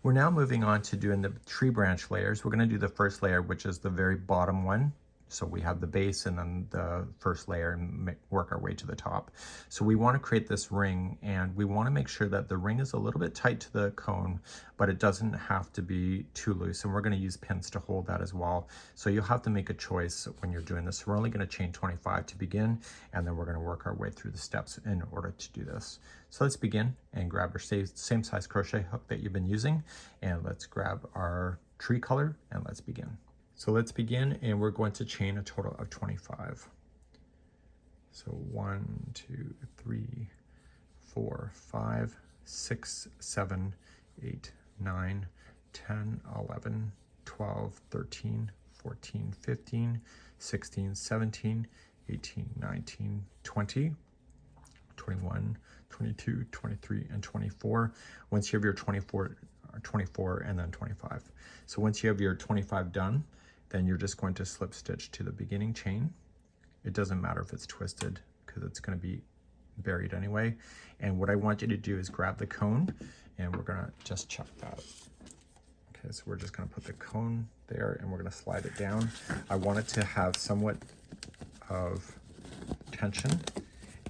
We're now moving on to doing the tree branch layers. We're going to do the first layer, which is the very bottom one. So we have the base and then the first layer and work our way to the top. So we want to create this ring, and we want to make sure that the ring is a little bit tight to the cone, but it doesn't have to be too loose. And we're going to use pins to hold that as well. So you'll have to make a choice when you're doing this. We're only going to chain 25 to begin, and then we're going to work our way through the steps in order to do this. So let's begin and grab our same size crochet hook that you've been using, and let's grab our tree color and let's begin. So let's begin, and we're going to chain a total of 25. So 1, 2, 3, 4, 5, 6, 7, 8, 9, 10, 11, 12, 13, 14, 15, 16, 17, 18, 19, 20, 21, 22, 23, and 24. Once you have your 24 and then 25. So once you have your 25 done, then you're just going to slip stitch to the beginning chain. It doesn't matter if it's twisted because it's going to be buried anyway. And what I want you to do is grab the cone, and we're going to just chuck that. Okay, so we're just going to put the cone there, and we're going to slide it down. I want it to have somewhat of tension,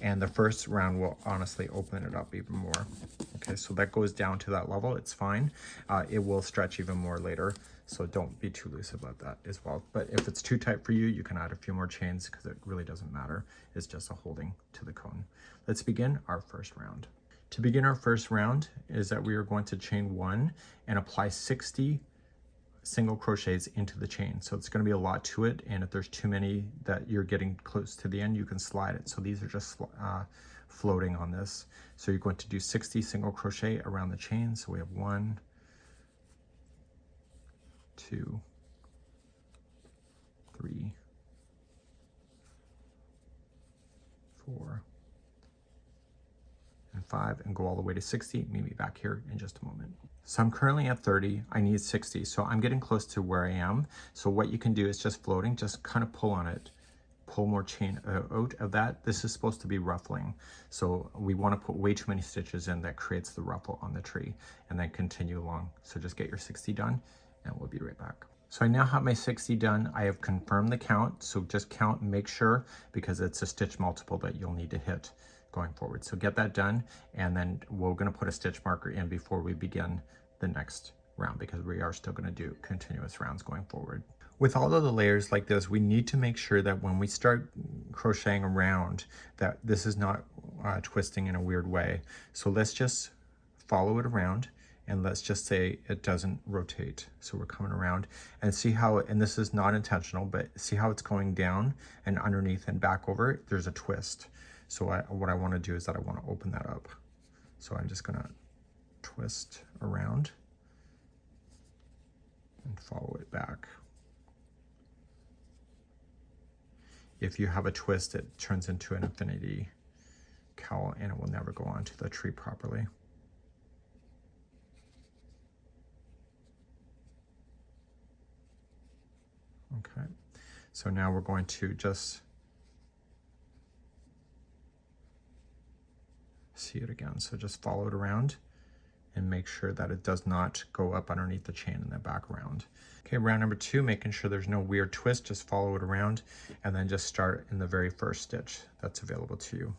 and the first round will honestly open it up even more. Okay, so that goes down to that level. It's fine. It will stretch even more later, so don't be too loose about that as well. But if it's too tight for you, you can add a few more chains because it really doesn't matter. It's just a holding to the cone. Let's begin our first round. To begin our first round is that we are going to chain 1 and apply 60 single crochets into the chain. So it's going to be a lot to it, and if there's too many that you're getting close to the end, you can slide it. So these are just floating on this. So you're going to do 60 single crochet around the chain. So we have 1, 2, 3, 4, and 5, and go all the way to 60. Meet me back here in just a moment. So I'm currently at 30, I need 60. So I'm getting close to where I am. So what you can do is just floating, just kind of pull on it, pull more chain out of that. This is supposed to be ruffling. So we want to put way too many stitches in that creates the ruffle on the tree, and then continue along. So just get your 60 done, and we'll be right back. So I now have my 60 done. I have confirmed the count. So just count and make sure, because it's a stitch multiple that you'll need to hit going forward. So get that done, and then we're going to put a stitch marker in before we begin the next round, because we are still going to do continuous rounds going forward. With all of the layers like this, we need to make sure that when we start crocheting around, that this is not twisting in a weird way. So let's just follow it around, and let's just say it doesn't rotate. So we're coming around and see how, and this is not intentional, but see how it's going down and underneath and back over, there's a twist. So what I want to do is that I want to open that up. So I'm just going to twist around and follow it back. If you have a twist, it turns into an infinity cowl, and it will never go onto the tree properly. Okay, so now we're going to just see it again. So just follow it around and make sure that it does not go up underneath the chain in the back round. Okay, round number 2, making sure there's no weird twist, just follow it around, and then just start in the very first stitch that's available to you.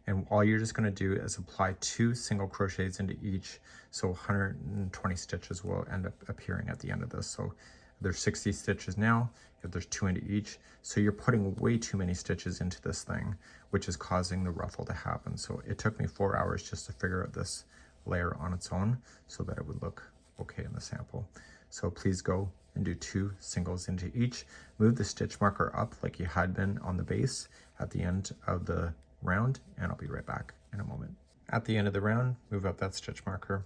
And all you're just going to do is apply 2 single crochets into each, so 120 stitches will end up appearing at the end of this. So there's 60 stitches now, if there's 2 into each, so you're putting way too many stitches into this thing, which is causing the ruffle to happen. So it took me 4 hours just to figure out this layer on its own so that it would look okay in the sample. So please go and do 2 singles into each. Move the stitch marker up like you had been on the base at the end of the round, and I'll be right back in a moment. At the end of the round, move up that stitch marker.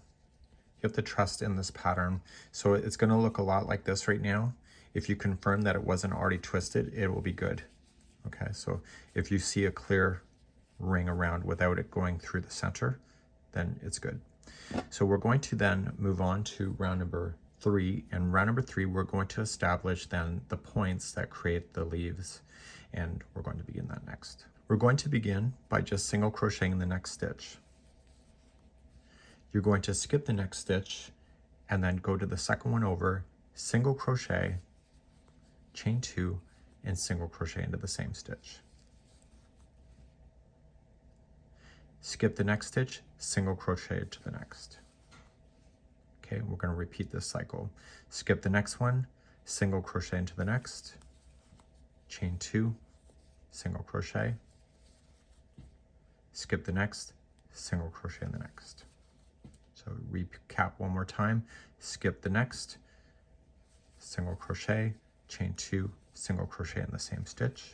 You have to trust in this pattern. So it's going to look a lot like this right now. If you confirm that it wasn't already twisted, it will be good. Okay, so if you see a clear ring around without it going through the center, then it's good. So we're going to then move on to round number 3. And round number 3, we're going to establish then the points that create the leaves. And we're going to begin that next. We're going to begin by just single crocheting in the next stitch. You're going to skip the next stitch and then go to the second one over, single crochet, chain 2, and single crochet into the same stitch. Skip the next stitch, single crochet to the next. Okay, we're going to repeat this cycle. Skip the next one, single crochet into the next, chain 2, single crochet, skip the next, single crochet in the next. So recap one more time, skip the next, single crochet, chain 2, single crochet in the same stitch,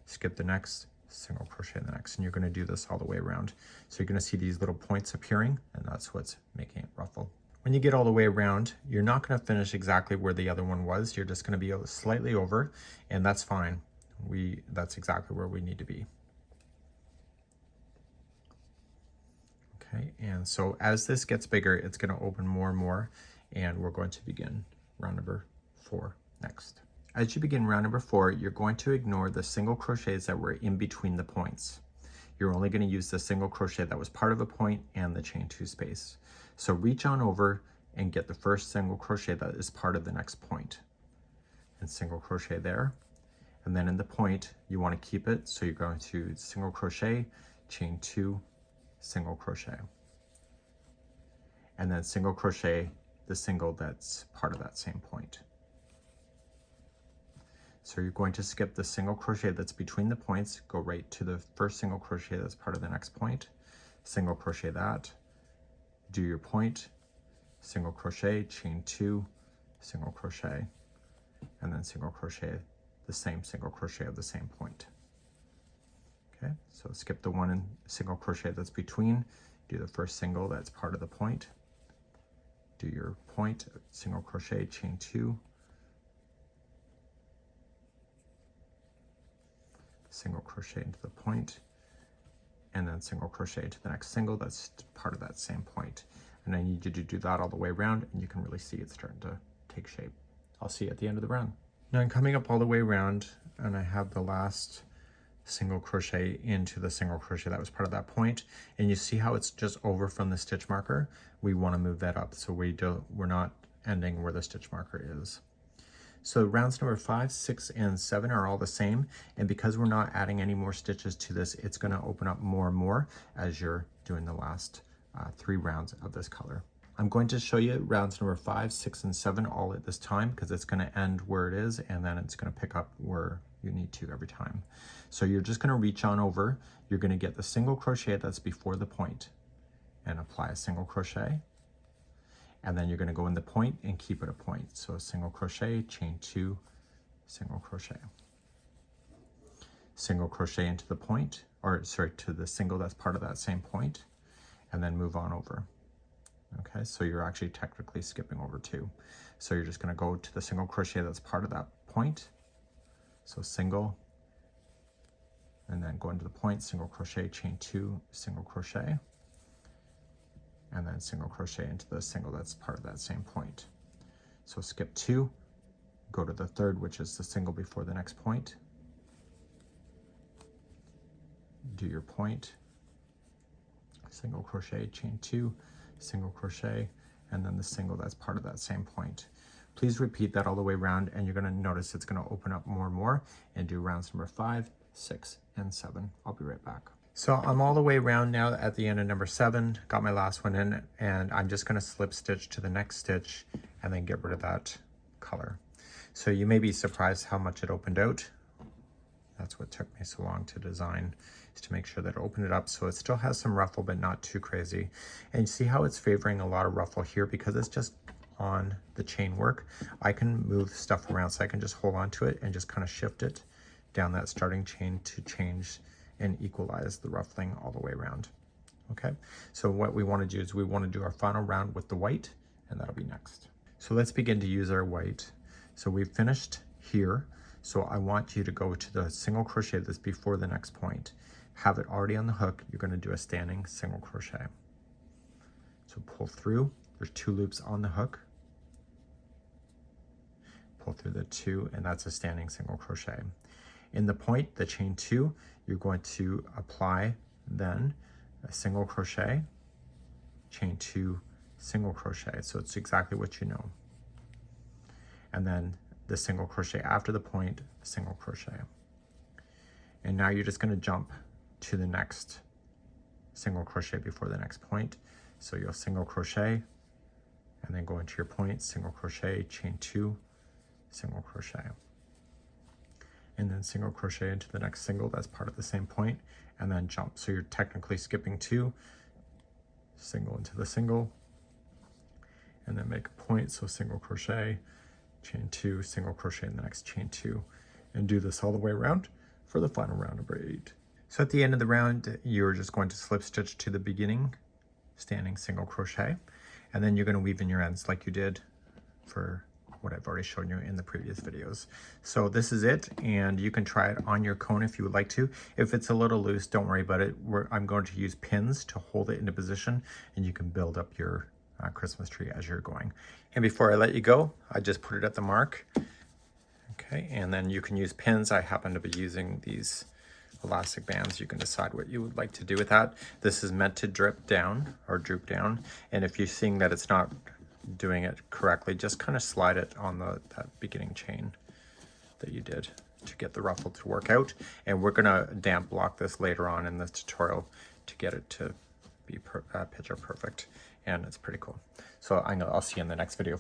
skip the next, single crochet in the next, and you're going to do this all the way around. So you're going to see these little points appearing, and that's what's making it ruffle. When you get all the way around, you're not going to finish exactly where the other one was. You're just going to be slightly over, and that's fine. That's exactly where we need to be. Okay, and so as this gets bigger, it's going to open more and more, and we're going to begin round number 4 next. As you begin round number 4, you're going to ignore the single crochets that were in between the points. You're only going to use the single crochet that was part of a point and the chain 2 space. So reach on over and get the first single crochet that is part of the next point, and single crochet there. And then in the point, you want to keep it, so you're going to single crochet, chain 2, single crochet, and then single crochet the single that's part of that same point. So you're going to skip the single crochet that's between the points, go right to the first single crochet that's part of the next point, single crochet that, do your point, single crochet, chain 2, single crochet, and then single crochet the same single crochet of the same point. Okay, so skip the one in single crochet that's between, do the first single that's part of the point, do your point, single crochet, chain 2, single crochet into the point, and then single crochet to the next single that's part of that same point. And I need you to do that all the way around, and you can really see it's starting to take shape. I'll see you at the end of the round. Now I'm coming up all the way around, and I have the last single crochet into the single crochet that was part of that point, and you see how it's just over from the stitch marker. We want to move that up so we're not ending where the stitch marker is. So rounds number 5, 6, and 7 are all the same, and because we're not adding any more stitches to this, it's going to open up more and more as you're doing the last 3 rounds of this color. I'm going to show you rounds number 5, 6, and 7 all at this time, because it's going to end where it is, and then it's going to pick up where you need to every time. So you're just going to reach on over, you're going to get the single crochet that's before the point, and apply a single crochet, and then you're going to go in the point and keep it a point. So a single crochet, chain 2, single crochet, single crochet into the point, or sorry, to the single that's part of that same point, and then move on over. Okay, so you're actually technically skipping over 2. So you're just going to go to the single crochet that's part of that point, so single, and then go into the point, single crochet, chain 2, single crochet, and then single crochet into the single that's part of that same point. So skip 2, go to the third, which is the single before the next point, do your point, single crochet, chain 2, single crochet, and then the single that's part of that same point. Please repeat that all the way around, and you're going to notice it's going to open up more and more, and do rounds number 5, 6, and 7. I'll be right back. So I'm all the way around now at the end of number 7, got my last one in, and I'm just going to slip stitch to the next stitch and then get rid of that color. So you may be surprised how much it opened out. That's what took me so long to design, is to make sure that it opened it up so it still has some ruffle but not too crazy. And you see how it's favoring a lot of ruffle here because it's just on the chain work. I can move stuff around, so I can just hold on to it and just kind of shift it down that starting chain to change and equalize the ruffling all the way around. Okay, so what we want to do is we want to do our final round with the white, and that'll be next. So let's begin to use our white. So we've finished here, so I want you to go to the single crochet that's before the next point. Have it already on the hook. You're going to do a standing single crochet. So pull through, there's 2 loops on the hook, pull through the 2, and that's a standing single crochet. In the point, the chain 2, you're going to apply then a single crochet, chain 2, single crochet. So it's exactly what you know. And then the single crochet after the point, single crochet. And now you're just going to jump to the next single crochet before the next point. So you'll single crochet and then go into your point, single crochet, chain 2, single crochet. And then single crochet into the next single that's part of the same point, and then jump. So you're technically skipping 2, single into the single, and then make a point. So single crochet, chain 2, single crochet in the next chain 2, and do this all the way around for the final round number 8. So at the end of the round, you're just going to slip stitch to the beginning, standing single crochet, and then you're going to weave in your ends like you did for what I've already shown you in the previous videos. So this is it, and you can try it on your cone if you would like to. If it's a little loose, don't worry about it. I'm going to use pins to hold it into position, and you can build up your Christmas tree as you're going. And before I let you go, I just put it at the mark. Okay, and then you can use pins. I happen to be using these elastic bands. You can decide what you would like to do with that. This is meant to drip down or droop down, and if you're seeing that it's not doing it correctly, just kind of slide it on that beginning chain that you did to get the ruffle to work out. And we're gonna damp block this later on in this tutorial to get it to be picture perfect, and it's pretty cool. So I'll see you in the next video.